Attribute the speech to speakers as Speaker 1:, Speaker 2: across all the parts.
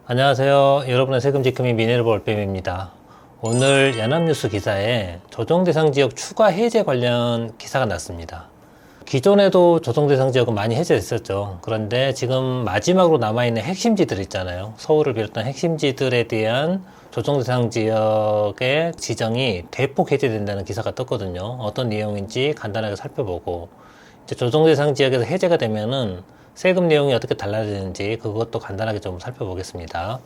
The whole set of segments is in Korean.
Speaker 1: 안녕하세요. 여러분의 세금 지킴이 미네르바 올빼미입니다. 오늘 연합뉴스 기사에 조정대상 지역 추가 해제 관련 기사가 났습니다. 기존에도 조정대상 지역은 많이 해제됐었죠. 그런데 지금 마지막으로 남아있는 핵심지들 있잖아요. 서울을 비롯한 핵심지들에 대한 조정대상 지역의 지정이 대폭 해제된다는 기사가 떴거든요. 어떤 내용인지 간단하게 살펴보고, 이제 조정대상 지역에서 해제가 되면은 세금 내용이 어떻게 달라지는지 그것도 간단하게 좀 살펴보겠습니다.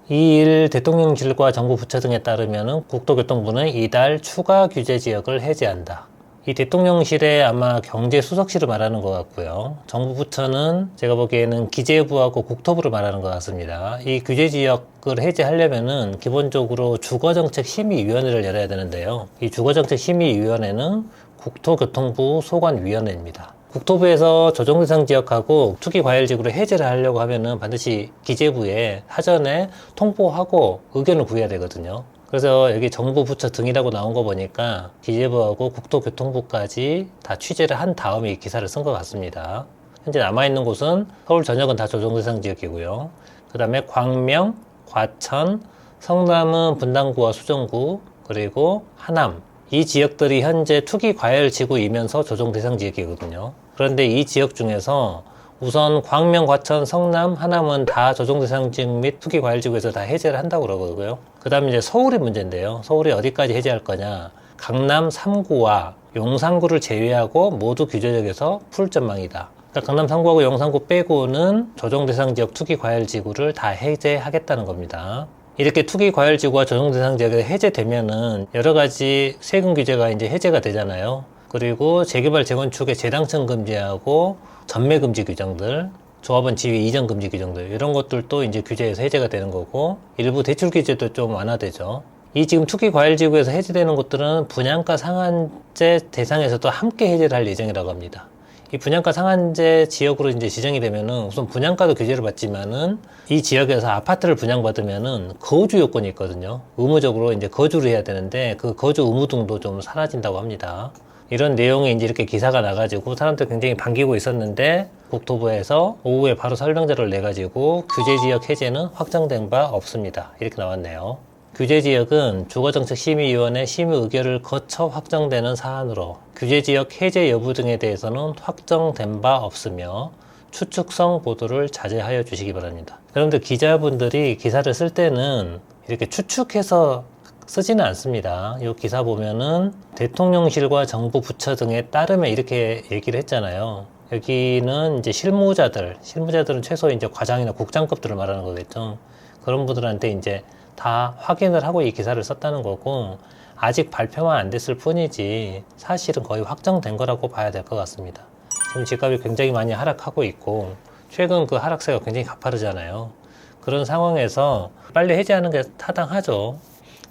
Speaker 1: 이 일 대통령실과 정부 부처 등에 따르면 국토교통부는 이달 추가 규제 지역을 해제한다. 이 대통령실에 아마 경제수석실을 말하는 것 같고요. 정부 부처는 제가 보기에는 기재부하고 국토부를 말하는 것 같습니다. 이 규제 지역을 해제하려면은 기본적으로 주거정책심의위원회를 열어야 되는데요. 이 주거정책심의위원회는 국토교통부 소관위원회입니다. 국토부에서 조정대상 지역하고 투기과열지구를 해제를 하려고 하면은 반드시 기재부에 사전에 통보하고 의견을 구해야 되거든요. 그래서 여기 정부 부처 등이라고 나온 거 보니까 기재부하고 국토교통부까지 다 취재를 한 다음에 이 기사를 쓴 것 같습니다. 현재 남아있는 곳은 서울 전역은 다 조정대상 지역이고요. 그 다음에 광명, 과천, 성남은 분당구와 수정구, 그리고 하남, 이 지역들이 현재 투기과열지구이면서 조정대상 지역이거든요. 그런데 이 지역 중에서 우선 광명, 과천, 성남, 하남은 다 조정대상 지역 및 투기과열지구에서 다 해제를 한다고 그러고요. 그 다음에 이제 서울이 문제인데요. 서울이 어디까지 해제할 거냐. 강남 3구와 용산구를 제외하고 모두 규제지역에서 풀 전망이다. 그러니까 강남 3구하고 용산구 빼고는 조정대상 지역 투기과열지구를 다 해제하겠다는 겁니다. 이렇게 투기과열지구와 조정대상 지역이 해제되면은 여러 가지 세금 규제가 이제 해제가 되잖아요. 그리고 재개발 재건축의 재당첨 금지하고 전매 금지 규정들, 조합원 지위 이전 금지 규정들 이런 것들도 이제 규제에서 해제가 되는 거고, 일부 대출 규제도 좀 완화되죠. 이 지금 투기과열지구에서 해제되는 것들은 분양가 상한제 대상에서도 함께 해제를 할 예정이라고 합니다. 이 분양가 상한제 지역으로 이제 지정이 되면은 우선 분양가도 규제를 받지만은 이 지역에서 아파트를 분양받으면은 거주 요건이 있거든요. 의무적으로 이제 거주를 해야 되는데 그 거주 의무 등도 좀 사라진다고 합니다. 이런 내용이 이제 이렇게 기사가 나가지고 사람들 굉장히 반기고 있었는데 국토부에서 오후에 바로 설명자를 내가지고 규제지역 해제는 확정된 바 없습니다. 이렇게 나왔네요. 규제지역은 주거정책심의위원회 심의 의결을 거쳐 확정되는 사안으로 규제지역 해제 여부 등에 대해서는 확정된 바 없으며 추측성 보도를 자제하여 주시기 바랍니다. 여러분들 기자분들이 기사를 쓸 때는 이렇게 추측해서 쓰지는 않습니다. 이 기사 보면은 대통령실과 정부 부처 등에 따르면 이렇게 얘기를 했잖아요. 여기는 이제 실무자들은 최소 이제 과장이나 국장급들을 말하는 거겠죠. 그런 분들한테 이제 다 확인을 하고 이 기사를 썼다는 거고, 아직 발표만 안 됐을 뿐이지 사실은 거의 확정된 거라고 봐야 될 것 같습니다. 지금 집값이 굉장히 많이 하락하고 있고 최근 그 하락세가 굉장히 가파르잖아요. 그런 상황에서 빨리 해제하는 게 타당하죠.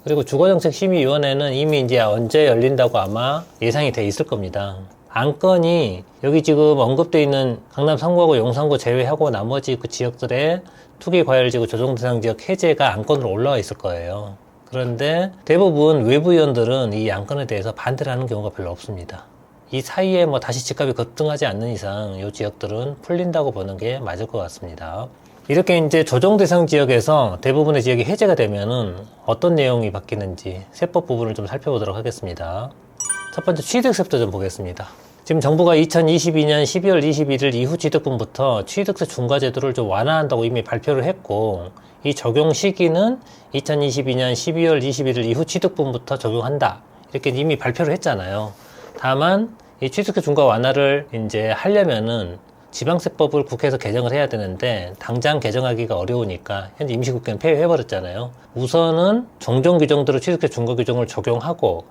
Speaker 1: 그리고 주거정책심의위원회는 이미 이제 언제 열린다고 아마 예상이 돼 있을 겁니다. 안건이 여기 지금 언급되어 있는 강남 3구하고 용산구 제외하고 나머지 그 지역들의 투기과열지구 조정대상 지역 해제가 안건으로 올라와 있을 거예요. 그런데 대부분 외부위원들은 이 안건에 대해서 반대를 하는 경우가 별로 없습니다. 이 사이에 뭐 다시 집값이 급등하지 않는 이상 이 지역들은 풀린다고 보는 게 맞을 것 같습니다. 이렇게 이제 조정대상 지역에서 대부분의 지역이 해제가 되면은 어떤 내용이 바뀌는지 세법 부분을 좀 살펴보도록 하겠습니다. 첫 번째 취득세부터 좀 보겠습니다. 지금 정부가 2022년 12월 21일 이후 취득분부터 취득세 중과제도를 좀 완화한다고 이미 발표를 했고, 이 적용 시기는 2022년 12월 21일 이후 취득분부터 적용한다. 이렇게 이미 발표를 했잖아요. 다만 이 취득세 중과 완화를 이제 하려면은 지방세법을 국회에서 개정을 해야 되는데 당장 개정하기가 어려우니까 현재 임시국회는 폐회해버렸잖아요. 우선은 종종 규정대로 취득세 중과 규정을 적용하고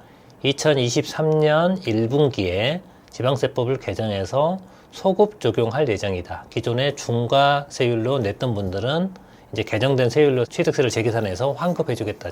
Speaker 1: 2023년 1분기에 지방세법을 개정해서 소급 적용할 예정이다. 기존의 중과세율로 냈던 분들은 이제 개정된 세율로 취득세를 재계산해서 환급해주겠다.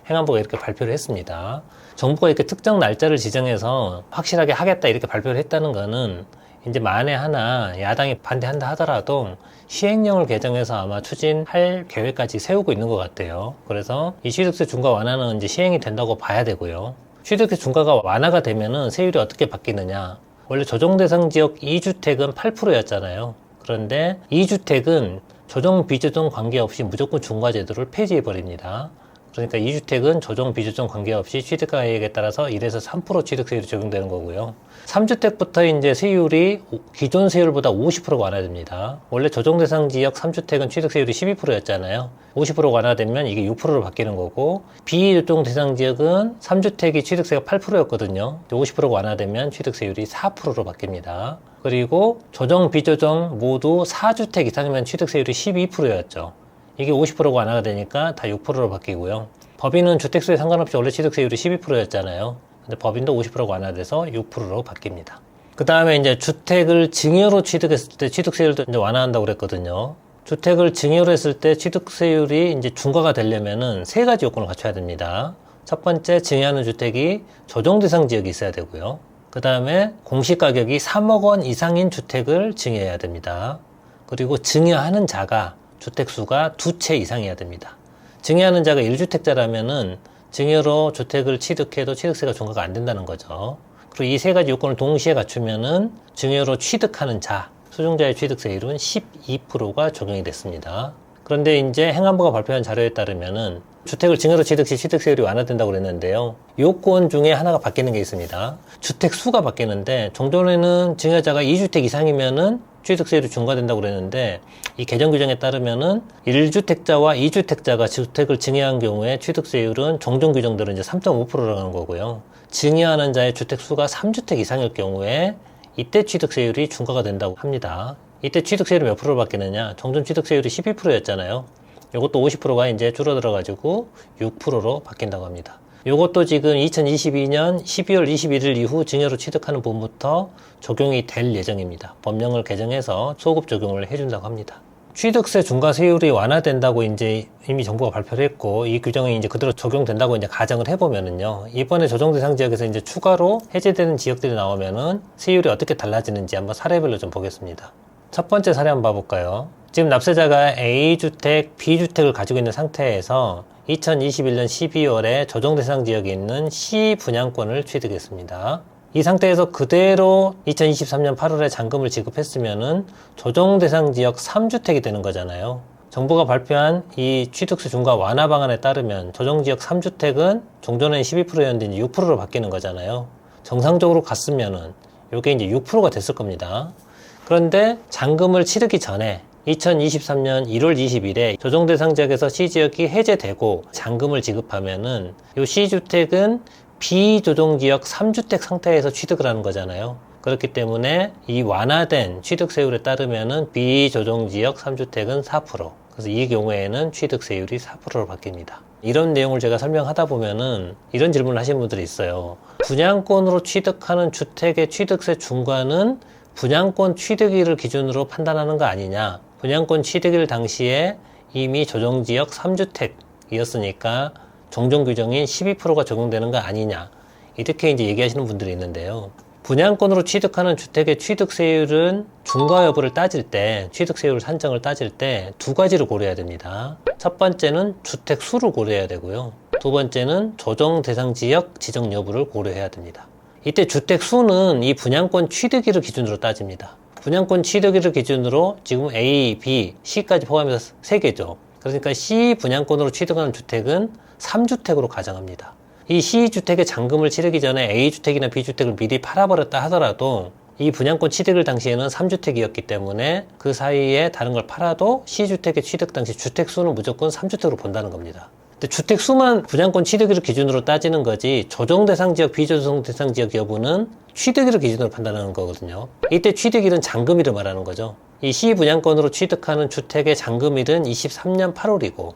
Speaker 1: 행안부가 이렇게 발표를 했습니다. 정부가 이렇게 특정 날짜를 지정해서 확실하게 하겠다 이렇게 발표를 했다는 거는 이제 만에 하나 야당이 반대한다 하더라도 시행령을 개정해서 아마 추진할 계획까지 세우고 있는 것 같아요. 그래서 이 취득세 중과 완화는 이제 시행이 된다고 봐야 되고요. 취득세 중과가 완화가 되면은 세율이 어떻게 바뀌느냐. 원래 조정대상 지역 2주택은 8%였잖아요. 그런데 2주택은 조정 비조정 관계없이 무조건 중과제도를 폐지해버립니다. 그러니까 2주택은 조정 비조정 관계없이 취득가액에 따라서 1에서 3% 취득세율이 적용되는 거고요. 3주택부터 이제 세율이 기존 세율보다 50% 완화됩니다. 원래 조정 대상 지역 3주택은 취득세율이 12%였잖아요. 50% 완화되면 이게 6%로 바뀌는 거고, 비조정 대상 지역은 3주택이 취득세가 8%였거든요. 50% 완화되면 취득세율이 4%로 바뀝니다. 그리고 조정 비조정 모두 4주택 이상이면 취득세율이 12%였죠. 이게 50%가 완화가 되니까 다 6%로 바뀌고요. 법인은 주택수에 상관없이 원래 취득세율이 12%였잖아요. 근데 법인도 50%가 완화돼서 6%로 바뀝니다. 그 다음에 이제 주택을 증여로 취득했을 때 취득세율도 이제 완화한다고 그랬거든요. 주택을 증여로 했을 때 취득세율이 이제 중과가 되려면은 세 가지 요건을 갖춰야 됩니다. 첫 번째, 증여하는 주택이 조정대상 지역이 있어야 되고요. 그 다음에 공시가격이 3억 원 이상인 주택을 증여해야 됩니다. 그리고 증여하는 자가 주택수가 2채 이상이어야 됩니다. 증여하는 자가 1주택자라면은 증여로 주택을 취득해도 취득세가 중과가 안 된다는 거죠. 그리고 이 세 가지 요건을 동시에 갖추면은 증여로 취득하는 자, 수증자의 취득세율은 12%가 적용이 됐습니다. 그런데 이제 행안부가 발표한 자료에 따르면은 주택을 증여로 취득 시 취득세율이 완화된다고 그랬는데요. 요건 중에 하나가 바뀌는 게 있습니다. 주택 수가 바뀌는데, 종전에는 증여자가 2주택 이상이면은 취득세율이 중과된다고 그랬는데, 이 개정 규정에 따르면은 1주택자와 2주택자가 주택을 증여한 경우에 취득세율은 종전 규정대로 이제 3.5%라는 거고요. 증여하는 자의 주택 수가 3주택 이상일 경우에 이때 취득세율이 중과가 된다고 합니다. 이때 취득세율이 몇 프로로 바뀌느냐? 종전 취득세율이 12%였잖아요. 이것도 50%가 이제 줄어들어가지고 6%로 바뀐다고 합니다. 이것도 지금 2022년 12월 21일 이후 증여로 취득하는 분부터 적용이 될 예정입니다. 법령을 개정해서 소급 적용을 해준다고 합니다. 취득세 중과세율이 완화된다고 이제 이미 정부가 발표를 했고, 이 규정이 이제 그대로 적용된다고 이제 가정을 해보면은요, 이번에 조정 대상 지역에서 이제 추가로 해제되는 지역들이 나오면은 세율이 어떻게 달라지는지 한번 사례별로 좀 보겠습니다. 첫 번째 사례 한번 봐볼까요? 지금 납세자가 A주택, B주택을 가지고 있는 상태에서 2021년 12월에 조정 대상 지역에 있는 C 분양권을 취득했습니다. 이 상태에서 그대로 2023년 8월에 잔금을 지급했으면은 조정 대상 지역 3주택이 되는 거잖아요. 정부가 발표한 이 취득세 중과 완화 방안에 따르면 조정 지역 3주택은 종전에는 12%였는데 이제 6%로 바뀌는 거잖아요. 정상적으로 갔으면은 이게 이제 6%가 됐을 겁니다. 그런데 잔금을 치르기 전에 2023년 1월 20일에 조정 대상 지역에서 C지역이 해제되고 잔금을 지급하면은 이 C주택은 비조정지역 3주택 상태에서 취득을 하는 거잖아요. 그렇기 때문에 이 완화된 취득세율에 따르면은 비조정지역 3주택은 4%. 그래서 이 경우에는 취득세율이 4%로 바뀝니다. 이런 내용을 제가 설명하다 보면은 이런 질문을 하시는 분들이 있어요. 분양권으로 취득하는 주택의 취득세 중과는 분양권 취득일을 기준으로 판단하는 거 아니냐? 분양권 취득일 당시에 이미 조정지역 3주택이었으니까 종전 규정인 12%가 적용되는 거 아니냐? 이렇게 이제 얘기하시는 분들이 있는데요. 분양권으로 취득하는 주택의 취득세율은 중과 여부를 따질 때, 취득세율 산정을 따질 때 두 가지를 고려해야 됩니다. 첫 번째는 주택 수를 고려해야 되고요. 두 번째는 조정 대상 지역 지정 여부를 고려해야 됩니다. 이때 주택 수는 이 분양권 취득일을 기준으로 따집니다. 분양권 취득일을 기준으로 지금 A, B, C까지 포함해서 3개죠. 그러니까 C 분양권으로 취득하는 주택은 3주택으로 가정합니다. 이 C주택의 잔금을 치르기 전에 A주택이나 B주택을 미리 팔아버렸다 하더라도 이 분양권 취득일 당시에는 3주택이었기 때문에 그 사이에 다른 걸 팔아도 C주택의 취득 당시 주택 수는 무조건 3주택으로 본다는 겁니다. 근데 주택 수만 분양권 취득일을 기준으로 따지는 거지 조정 대상 지역, 비조정 대상 지역 여부는 취득일을 기준으로 판단하는 거거든요. 이때 취득일은 잔금일을 말하는 거죠. 이 C 분양권으로 취득하는 주택의 잔금일은 23년 8월이고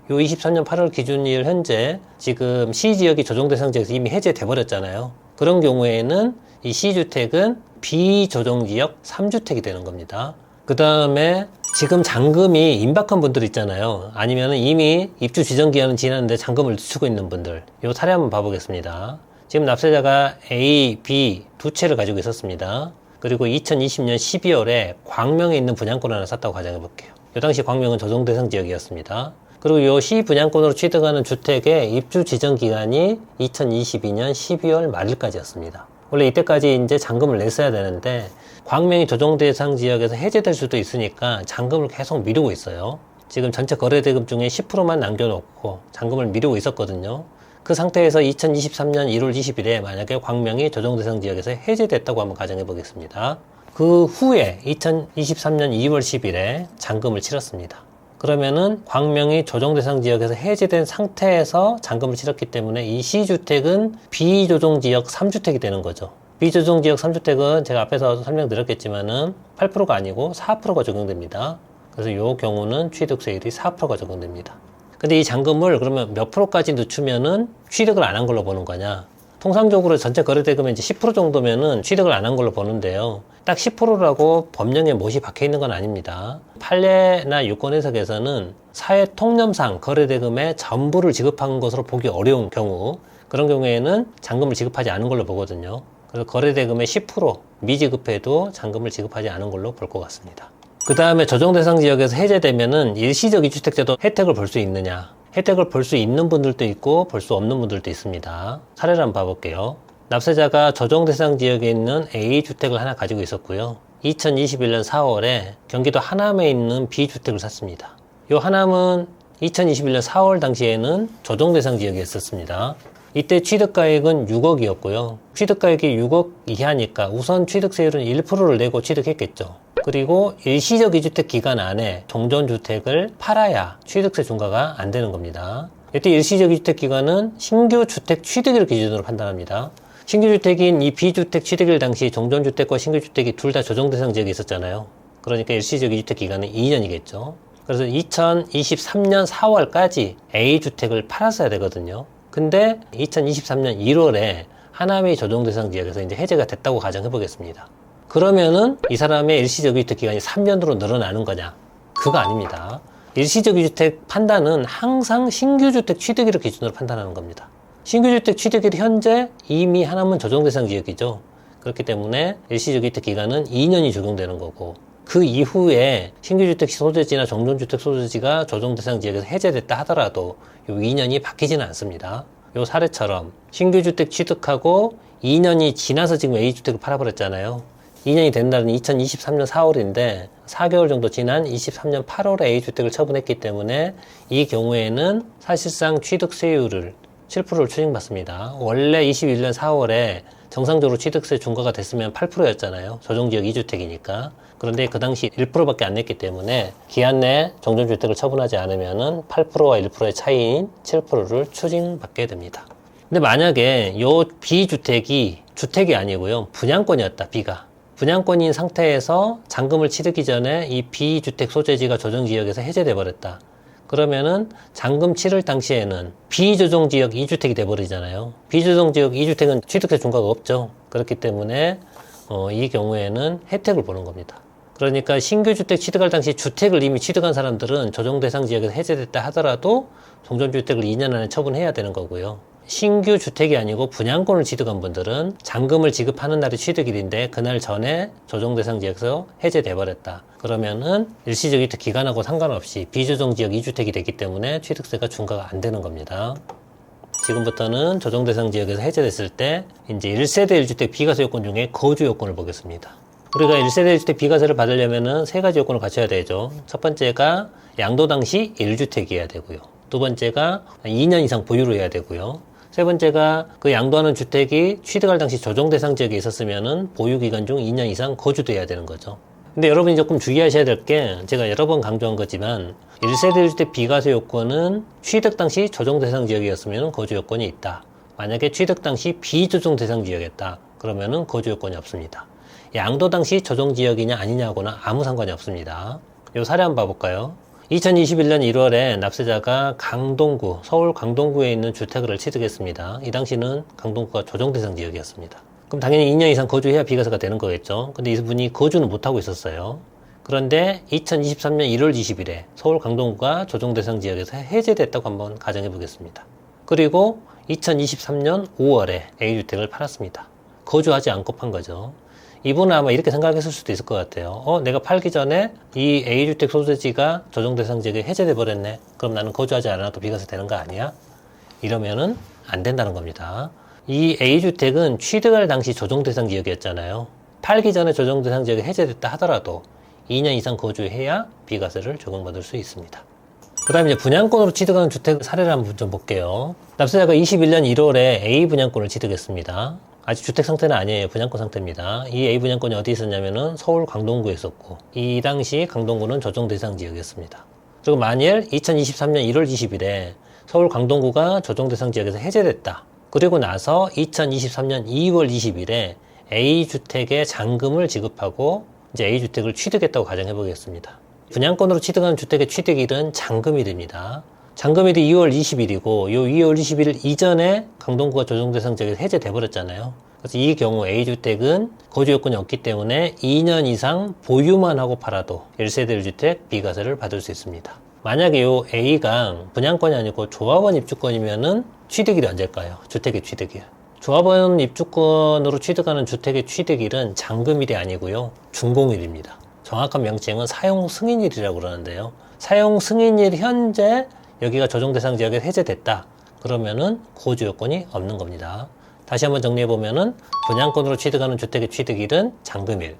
Speaker 1: 요 23년 8월 기준일 현재 지금 C지역이 조정 대상 지역에서 이미 해제돼 버렸잖아요. 그런 경우에는 이 C주택은 비조정지역 3주택이 되는 겁니다. 그 다음에 지금 잔금이 임박한 분들 있잖아요. 아니면 이미 입주 지정 기한은 지났는데 잔금을 늦추고 있는 분들, 이 사례 한번 봐보겠습니다. 지금 납세자가 A, B 두 채를 가지고 있었습니다. 그리고 2020년 12월에 광명에 있는 분양권을 하나 샀다고 가정해 볼게요. 이 당시 광명은 조정 대상 지역이었습니다. 그리고 이 C 분양권으로 취득하는 주택의 입주 지정 기간이 2022년 12월 말일까지였습니다. 원래 이때까지 이제 잔금을 냈어야 되는데 광명이 조정대상 지역에서 해제될 수도 있으니까 잔금을 계속 미루고 있어요. 지금 전체 거래대금 중에 10%만 남겨놓고 잔금을 미루고 있었거든요. 그 상태에서 2023년 1월 20일에 만약에 광명이 조정대상 지역에서 해제됐다고 한번 가정해 보겠습니다. 그 후에 2023년 2월 10일에 잔금을 치렀습니다. 그러면은 광명이 조정대상 지역에서 해제된 상태에서 잔금을 치렀기 때문에 이 시주택은 비조정지역 3주택이 되는 거죠. 비조정지역 3주택은 제가 앞에서 설명드렸겠지만은 8%가 아니고 4%가 적용됩니다. 그래서 이 경우는 취득세율이 4%가 적용됩니다. 근데 이 잔금을 그러면 몇 프로까지 늦추면은 취득을 안 한 걸로 보는 거냐? 통상적으로 전체 거래대금의 이제 10% 정도면은 취득을 안 한 걸로 보는데요. 딱 10%라고 법령에 못이 박혀 있는 건 아닙니다. 판례나 유권 해석에서는 사회 통념상 거래대금의 전부를 지급한 것으로 보기 어려운 경우, 그런 경우에는 잔금을 지급하지 않은 걸로 보거든요. 그래서 거래대금의 10% 미지급해도 잔금을 지급하지 않은 걸로 볼 것 같습니다. 그 다음에 조정대상 지역에서 해제되면은 일시적 이주택자도 혜택을 볼 수 있느냐? 혜택을 볼 수 있는 분들도 있고 볼 수 없는 분들도 있습니다. 사례를 한번 봐볼게요. 납세자가 조정대상 지역에 있는 A주택을 하나 가지고 있었고요. 2021년 4월에 경기도 하남에 있는 B주택을 샀습니다. 이 하남은 2021년 4월 당시에는 조정대상 지역이었습니다. 이때 취득가액은 6억이었고요. 취득가액이 6억 이하니까 우선 취득세율은 1%를 내고 취득했겠죠. 그리고 일시적 이주택 기간 안에 종전주택을 팔아야 취득세 중과가 안 되는 겁니다. 이때 일시적 이주택 기간은 신규 주택 취득일을 기준으로 판단합니다. 신규 주택인 이 비주택 취득일 당시 종전주택과 신규 주택이 둘 다 조정대상 지역에 있었잖아요. 그러니까 일시적 이주택 기간은 2년이겠죠. 그래서 2023년 4월까지 A주택을 팔았어야 되거든요. 근데 2023년 1월에 하남이 조정대상 지역에서 이제 해제가 됐다고 가정해 보겠습니다. 그러면은 이 사람의 일시적 이주택 기간이 3년으로 늘어나는 거냐? 그거 아닙니다. 일시적 이주택 판단은 항상 신규주택 취득일을 기준으로 판단하는 겁니다. 신규주택 취득일이 현재 이미 하남은 조정대상 지역이죠. 그렇기 때문에 일시적 이주택 기간은 2년이 적용되는 거고, 그 이후에 신규주택 소재지나 종전주택 소재지가 조정대상 지역에서 해제됐다 하더라도 이 2년이 바뀌지는 않습니다. 이 사례처럼 신규주택 취득하고 2년이 지나서 지금 A주택을 팔아버렸잖아요. 2년이 된 날은 2023년 4월인데 4개월 정도 지난 23년 8월에 A주택을 처분했기 때문에 이 경우에는 사실상 취득세율을 7%를 추징받습니다. 원래 21년 4월에 정상적으로 취득세 중과가 됐으면 8%였잖아요. 조정지역 2주택이니까. 그런데 그 당시 1%밖에 안 냈기 때문에 기한 내에 종전주택을 처분하지 않으면 8%와 1%의 차이인 7%를 추징받게 됩니다. 근데 만약에 이 B주택이 주택이 아니고요. 분양권이었다, B가. 분양권인 상태에서 잔금을 치르기 전에 이 B주택 소재지가 조정지역에서 해제돼 버렸다. 그러면은 잔금 치를 당시에는 비조정지역 2주택이 돼버리잖아요. 비조정지역 2주택은 취득세 중과가 없죠. 그렇기 때문에 이 경우에는 혜택을 보는 겁니다. 그러니까 신규주택 취득할 당시 주택을 이미 취득한 사람들은 조정대상 지역에서 해제됐다 하더라도 종전주택을 2년 안에 처분해야 되는 거고요. 신규 주택이 아니고 분양권을 취득한 분들은 잔금을 지급하는 날이 취득일인데 그날 전에 조정대상 지역에서 해제돼 버렸다. 그러면은 일시적 이주택 기간하고 상관없이 비조정지역 2주택이 됐기 때문에 취득세가 중과가 안 되는 겁니다. 지금부터는 조정대상 지역에서 해제됐을 때 이제 1세대 1주택 비과세 요건 중에 거주 요건을 보겠습니다. 우리가 1세대 1주택 비과세를 받으려면은 세 가지 요건을 갖춰야 되죠. 첫 번째가 양도 당시 1주택이어야 되고요. 두 번째가 2년 이상 보유를 해야 되고요. 세 번째가 그 양도하는 주택이 취득할 당시 조정대상 지역에 있었으면은 보유기간 중 2년 이상 거주돼야 되는 거죠. 근데 여러분이 조금 주의하셔야 될 게 제가 여러 번 강조한 거지만 1세대 1주택 비과세 요건은 취득 당시 조정대상 지역이었으면 거주 요건이 있다. 만약에 취득 당시 비조정대상 지역이었다. 그러면은 거주 요건이 없습니다. 양도 당시 조정지역이냐 아니냐고는 아무 상관이 없습니다. 요 사례 한번 봐볼까요? 2021년 1월에 납세자가 강동구, 서울 강동구에 있는 주택을 취득했습니다. 이 당시는 강동구가 조정대상 지역이었습니다. 그럼 당연히 2년 이상 거주해야 비과세가 되는 거겠죠. 근데 이분이 거주는 못하고 있었어요. 그런데 2023년 1월 20일에 서울 강동구가 조정대상 지역에서 해제됐다고 한번 가정해 보겠습니다. 그리고 2023년 5월에 A주택을 팔았습니다. 거주하지 않고 판 거죠. 이분은 아마 이렇게 생각했을 수도 있을 것 같아요. 내가 팔기 전에 이 A주택 소재지가 조정대상 지역에 해제돼 버렸네. 그럼 나는 거주하지 않아도 비과세 되는 거 아니야? 이러면은 안 된다는 겁니다. 이 A주택은 취득할 당시 조정대상 지역이었잖아요. 팔기 전에 조정대상 지역이 해제됐다 하더라도 2년 이상 거주해야 비과세를 적용받을 수 있습니다. 그 다음에 이제 분양권으로 취득하는 주택 사례를 한번 좀 볼게요. 납세자가 21년 1월에 A 분양권을 취득했습니다. 아직 주택 상태는 아니에요. 분양권 상태입니다. 이 A 분양권이 어디 있었냐면은 서울 강동구에 있었고, 이 당시 강동구는 조정 대상 지역이었습니다. 그리고 만일 2023년 1월 20일에 서울 강동구가 조정 대상 지역에서 해제됐다. 그리고 나서 2023년 2월 20일에 A 주택에 잔금을 지급하고 이제 A 주택을 취득했다고 가정해 보겠습니다. 분양권으로 취득한 주택의 취득일은 잔금일입니다. 잔금일이 2월 20일이고 요 2월 20일 이전에 강동구가 조정대상 지역에서 해제돼 버렸잖아요. 그래서 이 경우 A주택은 거주 요건이 없기 때문에 2년 이상 보유만 하고 팔아도 1세대 1주택 비과세를 받을 수 있습니다. 만약에 요 A가 분양권이 아니고 조합원 입주권이면은 취득일이 언제일까요? 주택의 취득일. 조합원 입주권으로 취득하는 주택의 취득일은 잔금일이 아니고요. 준공일입니다. 정확한 명칭은 사용 승인일이라고 그러는데요. 사용 승인일 현재 여기가 조정대상 지역에 해제됐다. 그러면은 거주 요건이 없는 겁니다. 다시 한번 정리해보면은 분양권으로 취득하는 주택의 취득일은 잔금일,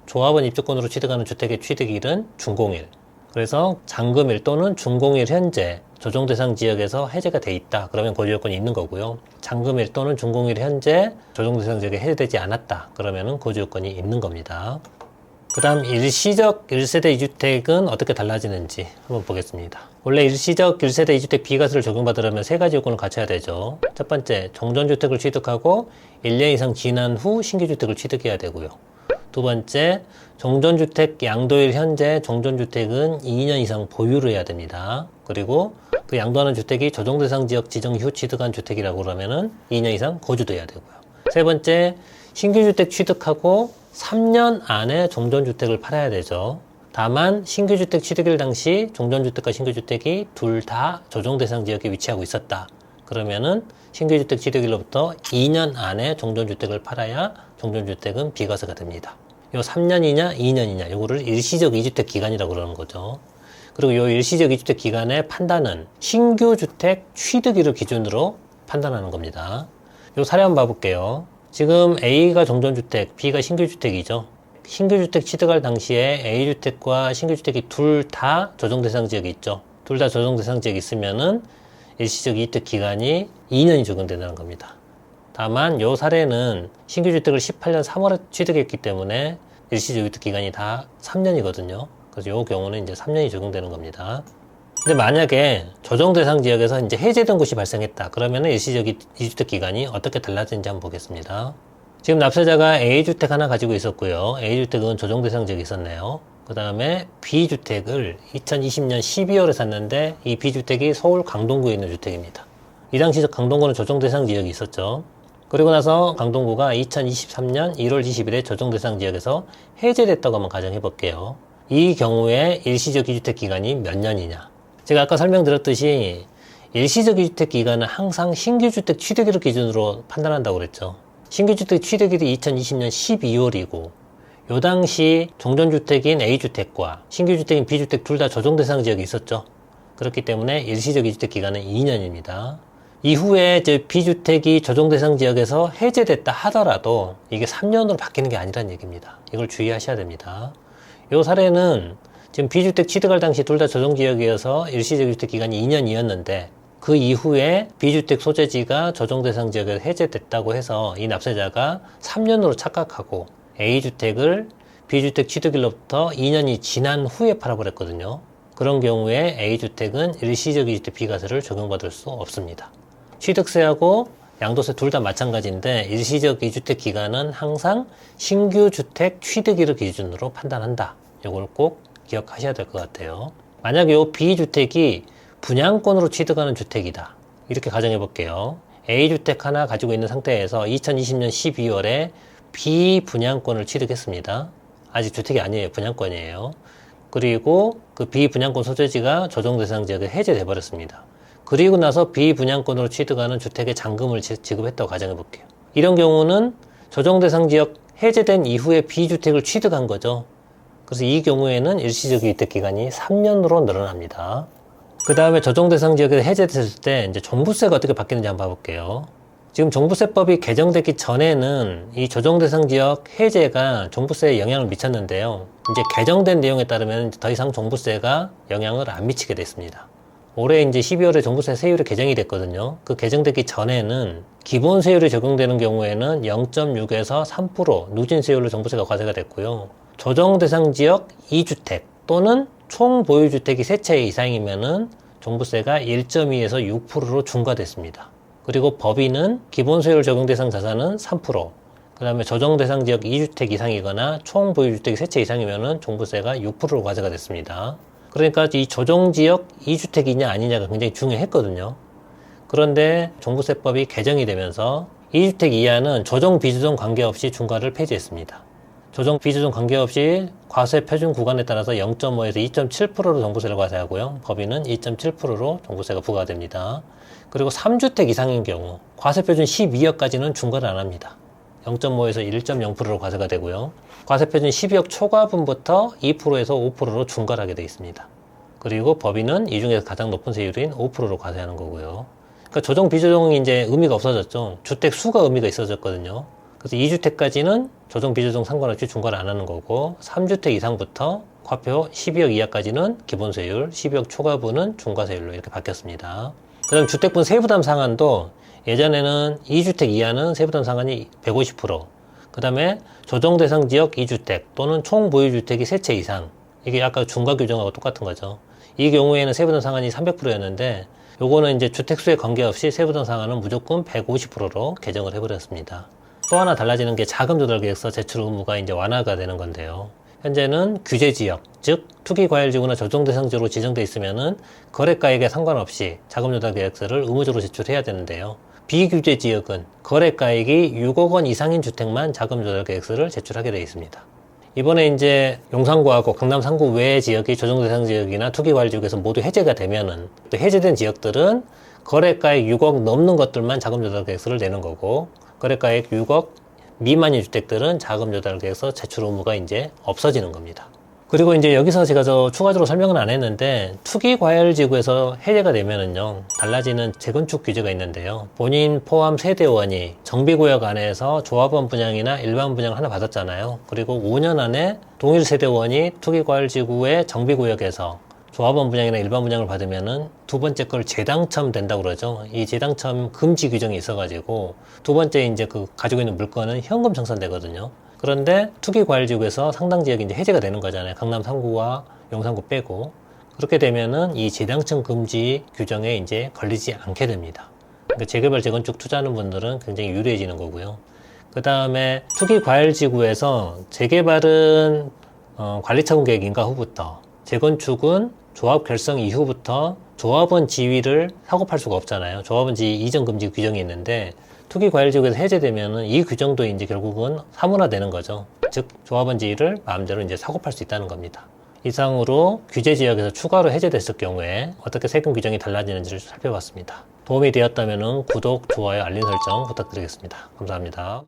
Speaker 1: 조합원 입주권으로 취득하는 주택의 취득일은 준공일. 그래서 잔금일 또는 준공일 현재 조정대상 지역에서 해제가 돼 있다. 그러면 거주 요건이 있는 거고요. 잔금일 또는 준공일 현재 조정대상 지역에 해제되지 않았다. 그러면은 거주 요건이 있는 겁니다. 그 다음 일시적 1세대 2주택은 어떻게 달라지는지 한번 보겠습니다. 원래 일시적 1세대 2주택 비과세를 적용받으려면 세 가지 요건을 갖춰야 되죠. 첫 번째, 정전주택을 취득하고 1년 이상 지난 후 신규주택을 취득해야 되고요. 두 번째, 정전주택 양도일 현재 정전주택은 2년 이상 보유를 해야 됩니다. 그리고 그 양도하는 주택이 조정대상 지역 지정 이후 취득한 주택이라고 그러면은 2년 이상 거주도 해야 되고요. 세 번째, 신규주택 취득하고 3년 안에 종전주택을 팔아야 되죠. 다만 신규주택 취득일 당시 종전주택과 신규주택이 둘 다 조정대상 지역에 위치하고 있었다. 그러면은 신규주택 취득일로부터 2년 안에 종전주택을 팔아야 종전주택은 비과세가 됩니다. 요 3년이냐 2년이냐 요거를 일시적 2주택 기간이라고 그러는 거죠. 그리고 요 일시적 2주택 기간의 판단은 신규주택 취득일을 기준으로 판단하는 겁니다. 요 사례 한번 봐볼게요. 지금 A가 정전주택, B가 신규주택이죠. 신규주택 취득할 당시에 A주택과 신규주택이 둘 다 조정대상 지역이 있죠. 둘 다 조정대상 지역이 있으면은 일시적 2주택 기간이 2년이 적용된다는 겁니다. 다만 이 사례는 신규주택을 18년 3월에 취득했기 때문에 일시적 2주택 기간이 다 3년이거든요. 그래서 이 경우는 이제 3년이 적용되는 겁니다. 근데 만약에 조정대상 지역에서 이제 해제된 곳이 발생했다. 그러면 일시적 2주택 기간이 어떻게 달라지는지 한번 보겠습니다. 지금 납세자가 A주택 하나 가지고 있었고요. A주택은 조정대상 지역에 있었네요. 그 다음에 B주택을 2020년 12월에 샀는데 이 B주택이 서울 강동구에 있는 주택입니다. 이 당시 강동구는 조정대상 지역이 있었죠. 그리고 나서 강동구가 2023년 1월 20일에 조정대상 지역에서 해제됐다고 한번 가정해 볼게요. 이 경우에 일시적 2주택 기간이 몇 년이냐? 제가 아까 설명드렸듯이 일시적 2주택 기간은 항상 신규주택 취득일을 기준으로 판단한다고 그랬죠. 신규주택 취득일이 2020년 12월이고 요 당시 종전주택인 A주택과 신규주택인 B주택 둘 다 조정대상 지역이 있었죠. 그렇기 때문에 일시적 2주택 기간은 2년입니다. 이후에 이제 B주택이 조정대상 지역에서 해제됐다 하더라도 이게 3년으로 바뀌는 게 아니란 얘기입니다. 이걸 주의하셔야 됩니다. 요 사례는 지금 B주택 취득할 당시 둘 다 조정지역이어서 일시적 주택 기간이 2년이었는데 그 이후에 B주택 소재지가 조정대상 지역에서 해제됐다고 해서 이 납세자가 3년으로 착각하고 A주택을 B주택 취득일로부터 2년이 지난 후에 팔아버렸거든요. 그런 경우에 A주택은 일시적 2주택 비과세를 적용받을 수 없습니다. 취득세하고 양도세 둘 다 마찬가지인데 일시적 2주택 기간은 항상 신규주택 취득일을 기준으로 판단한다. 이걸 꼭 기억하셔야 될 것 같아요. 만약에 이 B주택이 분양권으로 취득하는 주택이다. 이렇게 가정해 볼게요. A주택 하나 가지고 있는 상태에서 2020년 12월에 B분양권을 취득했습니다. 아직 주택이 아니에요. 분양권이에요. 그리고 그 B분양권 소재지가 조정대상 지역에 해제돼 버렸습니다. 그리고 나서 B분양권으로 취득하는 주택에 잔금을 지급했다고 가정해 볼게요. 이런 경우는 조정대상 지역 해제된 이후에 B주택을 취득한 거죠. 그래서 이 경우에는 일시적 유택 기간이 3년으로 늘어납니다. 그 다음에 조정대상 지역에서 해제됐을 때 이제 종부세가 어떻게 바뀌는지 한번 봐볼게요. 지금 종부세법이 개정되기 전에는 이 조정대상 지역 해제가 종부세에 영향을 미쳤는데요. 이제 개정된 내용에 따르면 더 이상 종부세가 영향을 안 미치게 됐습니다. 올해 이제 12월에 종부세 세율이 개정이 됐거든요. 그 개정되기 전에는 기본 세율이 적용되는 경우에는 0.6에서 3% 누진세율로 종부세가 과세가 됐고요. 조정대상 지역 2주택 또는 총 보유주택이 3채 이상이면은 종부세가 1.2에서 6%로 중과됐습니다. 그리고 법인은 기본 세율 적용 대상 자산은 3%, 그 다음에 조정 대상 지역 2주택 이상이거나 총 보유주택이 3채 이상이면은 종부세가 6%로 과세가 됐습니다. 그러니까 이 조정 지역 2주택이냐 아니냐가 굉장히 중요했거든요. 그런데 종부세법이 개정이 되면서 2주택 이하는 조정 비조정 관계없이 중과를 폐지했습니다. 조정 비조정 관계없이 과세 표준 구간에 따라서 0.5에서 2.7%로 종부세를 과세하고요. 법인은 2.7%로 종부세가 부과됩니다. 그리고 3주택 이상인 경우 과세 표준 12억까지는 중과를 안 합니다. 0.5에서 1.0%로 과세가 되고요. 과세 표준 12억 초과분부터 2%에서 5%로 중과를 하게 되어 있습니다. 그리고 법인은 이 중에서 가장 높은 세율인 5%로 과세하는 거고요. 그러니까 조정 비조정이 이제 의미가 없어졌죠. 주택 수가 의미가 있어졌거든요. 그래서 2주택까지는 조정 비조정 상관없이 중과를 안 하는 거고 3주택 이상부터 과표 12억 이하까지는 기본세율, 12억 초과분은 중과세율로 이렇게 바뀌었습니다. 그 다음 주택분 세부담 상한도 예전에는 2주택 이하는 세부담 상한이 150%, 그 다음에 조정대상 지역 2주택 또는 총 보유주택이 3채 이상, 이게 아까 중과 규정하고 똑같은 거죠. 이 경우에는 세부담 상한이 300%였는데 요거는 이제 주택수에 관계없이 세부담 상한은 무조건 150%로 개정을 해버렸습니다. 또 하나 달라지는 게 자금조달계획서 제출 의무가 이제 완화가 되는 건데요. 현재는 규제지역, 즉 투기과열지구나 조정대상지역으로 지정돼 있으면은 거래가액에 상관없이 자금조달계획서를 의무적으로 제출해야 되는데요. 비규제지역은 거래가액이 6억 원 이상인 주택만 자금조달계획서를 제출하게 되어 있습니다. 이번에 이제 용산구하고 강남 3구 외의 지역이 조정대상지역이나 투기과열지역에서 모두 해제가 되면은 또 해제된 지역들은 거래가액 6억 넘는 것들만 자금조달계획서를 내는 거고 거래가액 6억 미만인 주택들은 자금조달계획서 제출 의무가 이제 없어지는 겁니다. 그리고 이제 여기서 제가 추가적으로 설명은 안 했는데 투기과열지구에서 해제가 되면은요 달라지는 재건축 규제가 있는데요. 본인 포함 세대원이 정비구역 안에서 조합원 분양이나 일반 분양을 하나 받았잖아요. 그리고 5년 안에 동일 세대원이 투기과열지구의 정비구역에서 조합원 분양이나 일반 분양을 받으면은 두 번째 걸 재당첨 된다고 그러죠. 이 재당첨 금지 규정이 있어가지고 두 번째 이제 그 가지고 있는 물건은 현금 청산되거든요. 그런데 투기과열지구에서 상당 지역이 이제 해제가 되는 거잖아요. 강남 3구와 용산구 빼고. 그렇게 되면은 이 재당첨 금지 규정에 이제 걸리지 않게 됩니다. 그러니까 재개발, 재건축 투자하는 분들은 굉장히 유리해지는 거고요. 그 다음에 투기과열지구에서 재개발은 관리차원 계획 인가 후부터, 재건축은 조합 결성 이후부터 조합원 지위를 사고팔 수가 없잖아요. 조합원 지위 이전 금지 규정이 있는데 투기과열지구에서 해제되면은 이 규정도 이제 결국은 사문화되는 거죠. 즉 조합원 지위를 마음대로 이제 사고팔 수 있다는 겁니다. 이상으로 규제 지역에서 추가로 해제됐을 경우에 어떻게 세금 규정이 달라지는지를 살펴봤습니다. 도움이 되었다면 구독, 좋아요, 알림 설정 부탁드리겠습니다. 감사합니다.